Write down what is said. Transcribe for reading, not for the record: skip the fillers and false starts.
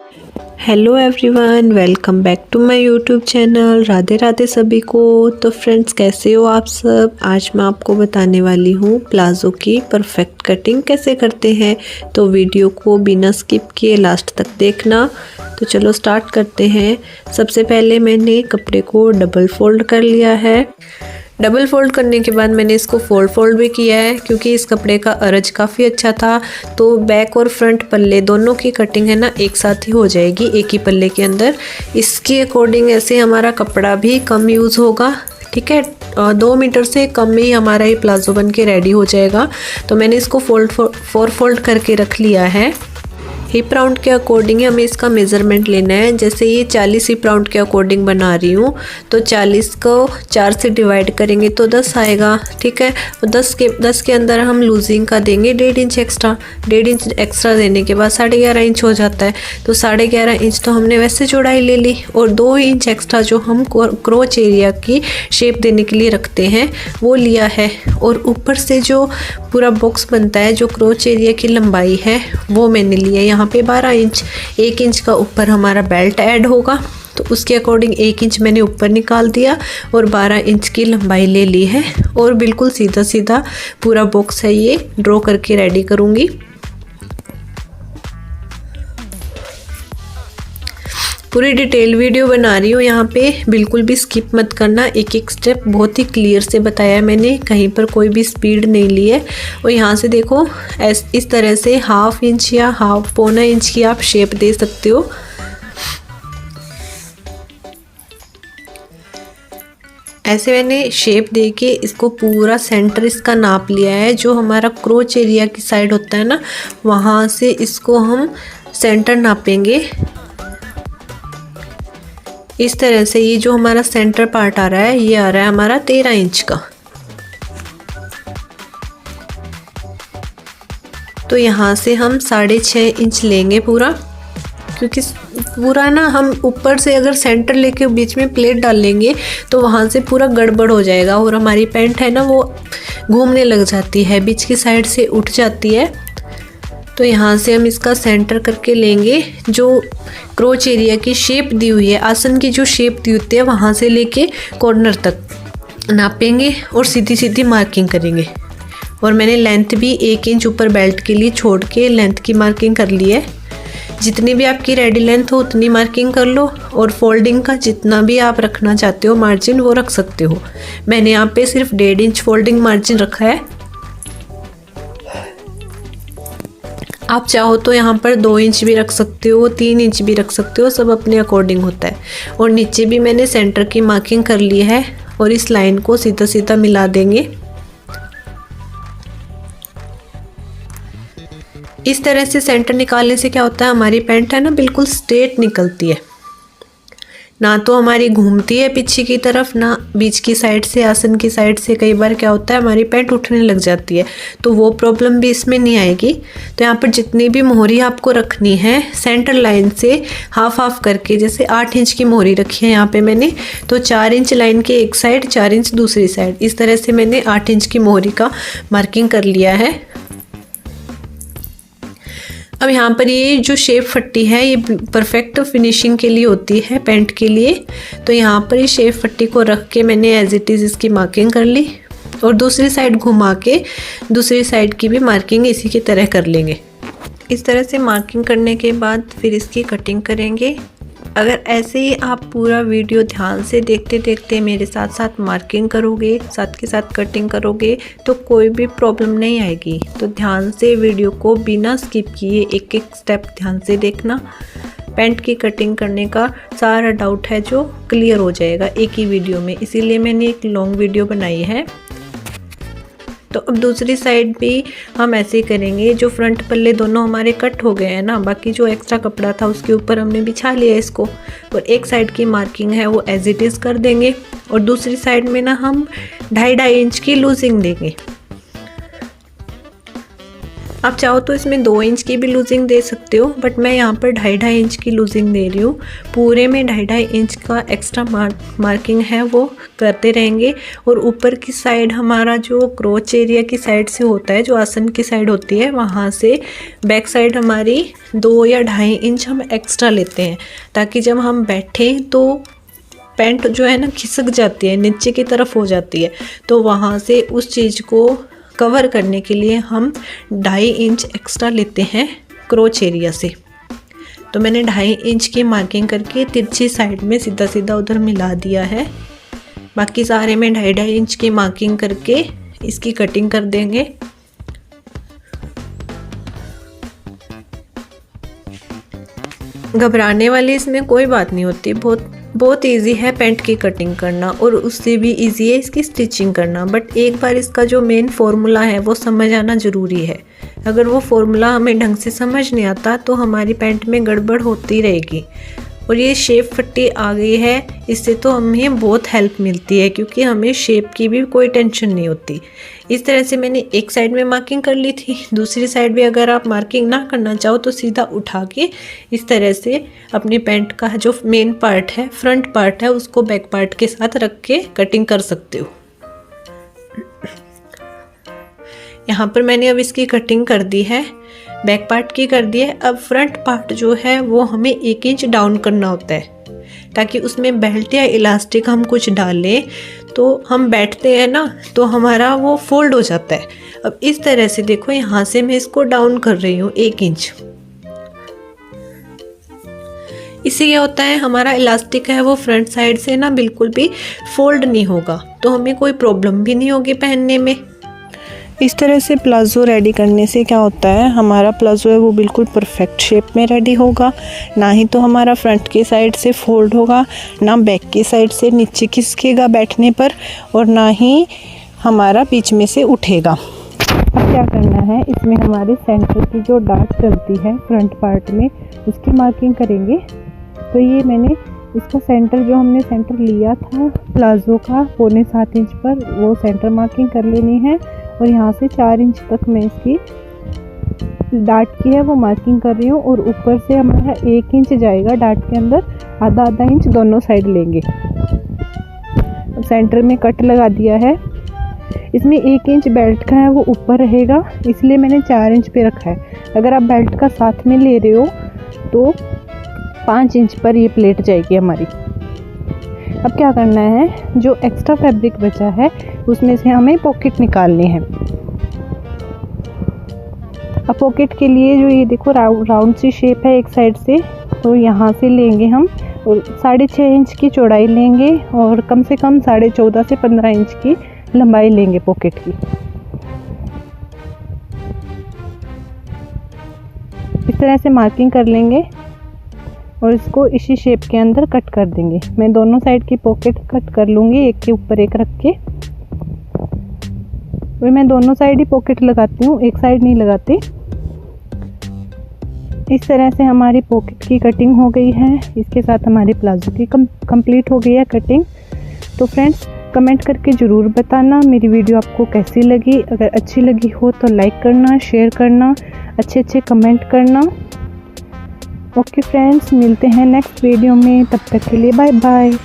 Hello everyone, welcome back to my YouTube channel. Radhe Radhe सभी को। तो फ्रेंड्स, कैसे हो आप सब। आज मैं आपको बताने वाली हूँ प्लाज़ो की परफेक्ट कटिंग कैसे करते हैं। तो वीडियो को बिना स्किप किए लास्ट तक देखना। तो चलो स्टार्ट करते हैं। सबसे पहले मैंने कपड़े को डबल फोल्ड कर लिया है। डबल फोल्ड करने के बाद मैंने इसको फोल्ड भी किया है, क्योंकि इस कपड़े का अरज काफ़ी अच्छा था। तो बैक और फ्रंट पल्ले दोनों की कटिंग है ना एक साथ ही हो जाएगी एक ही पल्ले के अंदर। इसके अकॉर्डिंग ऐसे हमारा कपड़ा भी कम यूज़ होगा। ठीक है, 2 मीटर से कम में ही हमारा ये प्लाजो बन के रेडी हो जाएगा। तो मैंने इसको फोल्ड करके रख लिया है। हिप राउंड के अकॉर्डिंग हमें इसका मेज़रमेंट लेना है। जैसे ये 40 हिप राउंड के अकॉर्डिंग बना रही हूँ, तो 40 को 4 से डिवाइड करेंगे तो 10 आएगा। ठीक है, और 10 के अंदर हम लूजिंग का देंगे 1.5 इंच एक्स्ट्रा। 1.5 इंच एक्स्ट्रा देने के बाद 11.5 इंच हो जाता है। तो 11.5 इंच तो हमने वैसे चौड़ाई ले ली, और 2 इंच एक्स्ट्रा जो हम क्रोच एरिया की शेप देने के लिए रखते हैं वो लिया है। और ऊपर से जो पूरा बॉक्स बनता है, जो क्रोच एरिया की लंबाई है, वो मैंने लिया है यहाँ पे 12 इंच। 1 इंच का ऊपर हमारा बेल्ट ऐड होगा, तो उसके अकॉर्डिंग 1 इंच मैंने ऊपर निकाल दिया और 12 इंच की लंबाई ले ली है। और बिल्कुल सीधा सीधा पूरा बॉक्स है ये ड्रॉ करके रेडी करूँगी। पूरी डिटेल वीडियो बना रही हूँ यहाँ पे, बिल्कुल भी स्किप मत करना। एक एक स्टेप बहुत ही क्लियर से बताया है मैंने, कहीं पर कोई भी स्पीड नहीं ली है। और यहाँ से देखो, इस तरह से 1/2 इंच या पौना इंच की आप शेप दे सकते हो। ऐसे मैंने शेप दे के इसको पूरा सेंटर इसका नाप लिया है। जो हमारा क्रोच एरिया की साइड होता है ना, वहाँ से इसको हम सेंटर नापेंगे। इस तरह से ये जो हमारा सेंटर पार्ट आ रहा है, ये आ रहा है हमारा 13 इंच का। तो यहाँ से हम 6.5 इंच लेंगे पूरा, क्योंकि पूरा ना हम ऊपर से अगर सेंटर लेके बीच में प्लेट डाल लेंगे तो वहाँ से पूरा गड़बड़ हो जाएगा, और हमारी पैंट है ना वो घूमने लग जाती है, बीच की साइड से उठ जाती है। तो यहाँ से हम इसका सेंटर करके लेंगे। जो क्रोच एरिया की शेप दी हुई है, आसन की जो शेप दी होती है, वहाँ से लेके कॉर्नर तक नापेंगे और सीधी सीधी मार्किंग करेंगे। और मैंने लेंथ भी 1 इंच ऊपर बेल्ट के लिए छोड़ के लेंथ की मार्किंग कर ली है। जितनी भी आपकी रेडी लेंथ हो उतनी मार्किंग कर लो, और फोल्डिंग का जितना भी आप रखना चाहते हो मार्जिन वो रख सकते हो। मैंने यहाँ पे सिर्फ 1.5 इंच फोल्डिंग मार्जिन रखा है। आप चाहो तो यहाँ पर 2 इंच भी रख सकते हो, 3 इंच भी रख सकते हो, सब अपने अकॉर्डिंग होता है। और नीचे भी मैंने सेंटर की मार्किंग कर ली है, और इस लाइन को सीधा सीधा मिला देंगे। इस तरह से सेंटर निकालने से क्या होता है, हमारी पैंट है ना बिल्कुल स्ट्रेट निकलती है, ना तो हमारी घूमती है पीछे की तरफ, ना बीच की साइड से, आसन की साइड से। कई बार क्या होता है, हमारी पैंट उठने लग जाती है, तो वो प्रॉब्लम भी इसमें नहीं आएगी। तो यहाँ पर जितनी भी मोहरी आपको रखनी है, सेंटर लाइन से हाफ करके, जैसे 8 इंच की मोहरी रखी है यहाँ पे मैंने, तो 4 इंच लाइन के एक साइड, 4 इंच दूसरी साइड, इस तरह से मैंने 8 इंच की मोहरी का मार्किंग कर लिया है। अब यहाँ पर ये जो शेप फट्टी है, ये परफेक्ट फिनिशिंग के लिए होती है पैंट के लिए। तो यहाँ पर ये शेप फट्टी को रख के मैंने एज इट इज़ इसकी मार्किंग कर ली, और दूसरी साइड घुमा के दूसरी साइड की भी मार्किंग इसी की तरह कर लेंगे। इस तरह से मार्किंग करने के बाद फिर इसकी कटिंग करेंगे। अगर ऐसे ही आप पूरा वीडियो ध्यान से देखते देखते मेरे साथ साथ मार्किंग करोगे, साथ के साथ कटिंग करोगे, तो कोई भी प्रॉब्लम नहीं आएगी। तो ध्यान से वीडियो को बिना स्किप किए एक एक स्टेप ध्यान से देखना। पैंट की कटिंग करने का सारा डाउट है जो क्लियर हो जाएगा एक ही वीडियो में, इसीलिए मैंने एक लॉन्ग वीडियो बनाई है। तो अब दूसरी साइड भी हम ऐसे ही करेंगे। जो फ्रंट पल्ले दोनों हमारे कट हो गए हैं ना, बाकी जो एक्स्ट्रा कपड़ा था उसके ऊपर हमने बिछा लिया इसको, और एक साइड की मार्किंग है वो एज इट इज़ कर देंगे, और दूसरी साइड में ना हम 2.5 इंच की लूजिंग देंगे। आप चाहो तो इसमें 2 इंच की भी लूजिंग दे सकते हो, बट मैं यहाँ पर 2.5 इंच की लूजिंग दे रही हूँ। पूरे में 2.5 इंच का एक्स्ट्रा मार्किंग है वो करते रहेंगे। और ऊपर की साइड हमारा जो क्रोच एरिया की साइड से होता है, जो आसन की साइड होती है, वहाँ से बैक साइड हमारी 2 या 2.5 इंच हम एक्स्ट्रा लेते हैं, ताकि जब हम बैठें तो पैंट जो है ना खिसक जाती है, नीचे की तरफ हो जाती है। तो वहाँ से उस चीज़ को कवर करने के लिए हम 2.5 इंच एक्स्ट्रा लेते हैं क्रोच एरिया से। तो मैंने 2.5 इंच की मार्किंग करके तिरछी साइड में सीधा सीधा उधर मिला दिया है। बाकी सारे में 2.5 इंच की मार्किंग करके इसकी कटिंग कर देंगे। घबराने वाली इसमें कोई बात नहीं होती, बहुत इजी है पैंट की कटिंग करना, और उससे भी इजी है इसकी स्टिचिंग करना। बट एक बार इसका जो मेन फार्मूला है वो समझ आना ज़रूरी है। अगर वो फार्मूला हमें ढंग से समझ नहीं आता तो हमारी पैंट में गड़बड़ होती रहेगी। और ये शेप पट्टी आ गई है, इससे तो हमें बहुत हेल्प मिलती है, क्योंकि हमें शेप की भी कोई टेंशन नहीं होती। इस तरह से मैंने एक साइड में मार्किंग कर ली थी। दूसरी साइड भी अगर आप मार्किंग ना करना चाहो तो सीधा उठा के इस तरह से अपनी पैंट का जो मेन पार्ट है, फ्रंट पार्ट है, उसको बैक पार्ट के साथ रख के कटिंग कर सकते हो। यहाँ पर मैंने अब इसकी कटिंग कर दी है, बैक पार्ट की कर दी है। अब फ्रंट पार्ट जो है वो हमें 1 इंच डाउन करना होता है, ताकि उसमें बेल्ट या इलास्टिक हम कुछ डालें तो हम बैठते हैं ना तो हमारा वो फोल्ड हो जाता है। अब इस तरह से देखो, यहाँ से मैं इसको डाउन कर रही हूँ 1 इंच। इससे क्या होता है, हमारा इलास्टिक है वो फ्रंट साइड से ना बिल्कुल भी फोल्ड नहीं होगा, तो हमें कोई प्रॉब्लम भी नहीं होगी पहनने में। इस तरह से प्लाज़ो रेडी करने से क्या होता है, हमारा प्लाज़ो है वो बिल्कुल परफेक्ट शेप में रेडी होगा। ना ही तो हमारा फ्रंट की साइड से फोल्ड होगा, ना बैक की साइड से नीचे खिसकेगा बैठने पर, और ना ही हमारा बीच में से उठेगा। अब क्या करना है, इसमें हमारे सेंटर की जो डार्ट चलती है फ्रंट पार्ट में, उसकी मार्किंग करेंगे। तो ये मैंने इसका सेंटर, जो हमने सेंटर लिया था प्लाज़ो का 7.25 इंच पर, वो सेंटर मार्किंग कर लेनी है। और यहाँ से 4 इंच तक मैं इसकी डार्ट की है वो मार्किंग कर रही हूँ। और ऊपर से हमारा 1 इंच जाएगा डार्ट के अंदर, आधा इंच दोनों साइड लेंगे। अब सेंटर में कट लगा दिया है। इसमें 1 इंच बेल्ट का है वो ऊपर रहेगा, इसलिए मैंने 4 इंच पे रखा है। अगर आप बेल्ट का साथ में ले रहे हो तो 5 इंच पर ये प्लेट जाएगी हमारी। अब क्या करना है, जो एक्स्ट्रा फैब्रिक बचा है उसमें से हमें पॉकेट निकालने हैं। अब पॉकेट के लिए जो ये देखो राउंड सी शेप है एक साइड से, तो यहाँ से लेंगे हम, और 6.5 इंच की चौड़ाई लेंगे और कम से कम 14.5 से 15 इंच की लंबाई लेंगे पॉकेट की। इस तरह से मार्किंग कर लेंगे और इसको इसी शेप के अंदर कट कर देंगे। मैं दोनों साइड की पॉकेट कट कर लूँगी, एक के ऊपर एक रख के। और मैं दोनों साइड ही पॉकेट लगाती हूँ, एक साइड नहीं लगाती। इस तरह से हमारी पॉकेट की कटिंग हो गई है। इसके साथ हमारी प्लाज़ो की कंप्लीट हो गई है कटिंग। तो फ्रेंड्स, कमेंट करके ज़रूर बताना मेरी वीडियो आपको कैसी लगी। अगर अच्छी लगी हो तो लाइक करना, शेयर करना, अच्छे कमेंट करना। ओके फ्रेंड्स, मिलते हैं नेक्स्ट वीडियो में, तब तक के लिए बाय बाय।